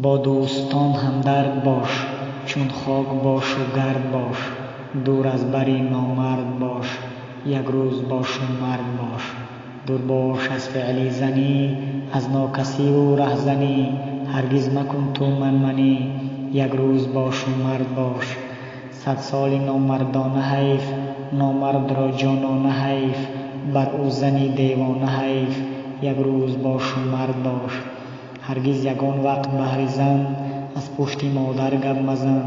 با دوستان همدرد باش، چون خاک باش و گرد باش. دور از بری نامرد باش، یک روز باش و مرد باش. دور باش از فعلی زنی، از ناکسی و رهزنی. هرگز مکن تو منمنی، یک روز باش و مرد باش. 100 سال نامردانه حیف، نامرد را جانانه حیف. بر او زنی دیوانه حیف، یک روز باش و مرد باش. هرگز یگان وقت بهر زن، از پشت مادر گپ مزن.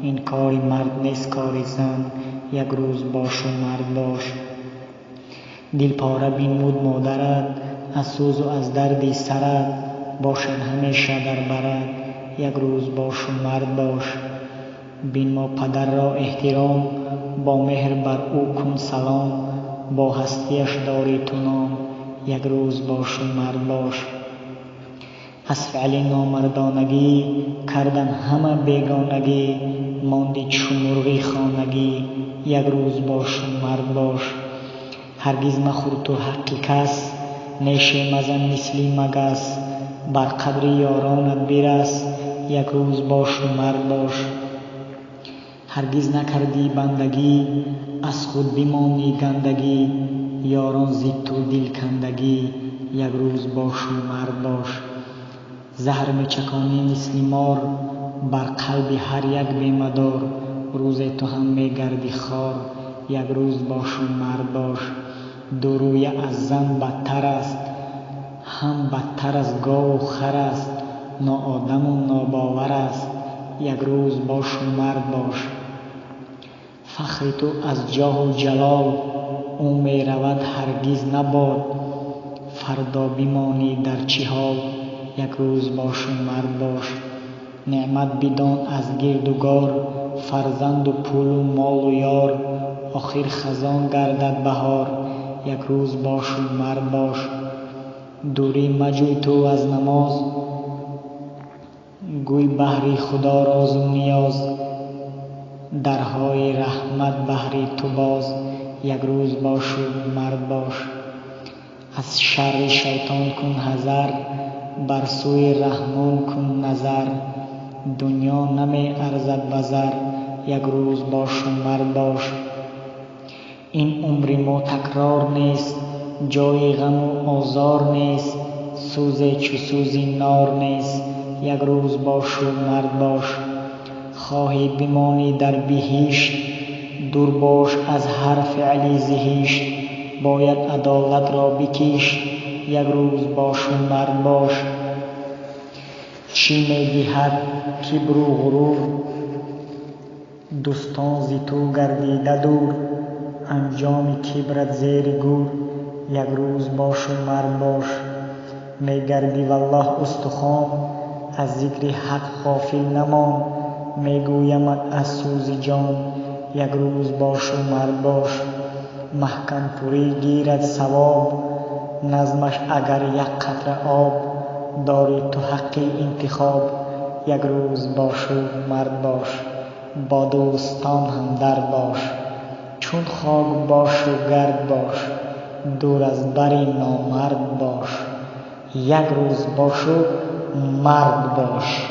این کاری مرد نیست کاری زن، یک روز باش و مرد باش. دل پاره بینمود مادرت، از سوز و از دردی سرت. باشد همیشه در برت، یک روز باش و مرد باش. بین ما پدر را احترام، با مهر بر او کن سلام. با هستیش داری تو نام، یک روز باش و مرد باش. از فعل نامردانگی، کردن همه بیگانگی. ماندی چو مرغی خانگی، یک روز باش و مرد باش. هرگز مخور تو حق کس، نیشه مزن مثلی مگس. بر قدر یارانت برس، یک روز باش و مرد باش. هرگز نکردی بندگی، از خود بمانی گندگی. یاران زد تو دل کندگی، یک روز باش و مرد باش. زهر میچکانی مثل مار، بر قلب هر یک بیمدار. روز تو هم میگردی خوار، یک روز باش و مرد باش. دو روی از زن بدتر است، هم بدتر از گاو و خر است. ناآدم و ناباور است، یک روز باش و مرد باش. فخر تو از جاه و جلال، او می رود هرگز نباد. فردا بمانی در چه حال، یک روز باش و مرد باش. نعمت بدان از گردوگار، فرزند و پول و مال و یار. آخر خزان گردد بهار، یک روز باش و مرد باش. دوری مجوی تو از نماز، گوی بهر خدا راز و نیاز. درهای رحمت بهر تو باز، یک روز باش و مرد باش. از شر شیطان کن حذر، بر سوی رحمان کن نظر. دنیا نمی ارزد به زر، یک روز باش و مرد باش. این عمر ما تکرار نیست، جای غم و آزار نیست. سوز چو سوز نار نیست، یک روز باش و مرد باش. خواهی بمانی در بهشت، دور باش از هر فعلی زشت. باید عدالت را بکشت، یک روز باش و مرد باش. چی می دهد کبر و غرور، دوستان ز تو گردیده دور. انجام کبرت زیر گور، یک روز باش و مرد باش. می گردی والله استخوان، از ذکر حق غافل نمان. می گویمت از سوز جان، یک روز باش و مرد باش. محکم پوری گیرد ثواب، نظمش اگر یک قطره آب. داری تو حق انتخاب، یک روز باش و مرد باش. با دوستان همدرد باش، چون خاک باش و گرد باش. دور از بر نامرد باش، یک روز باش و مرد باش.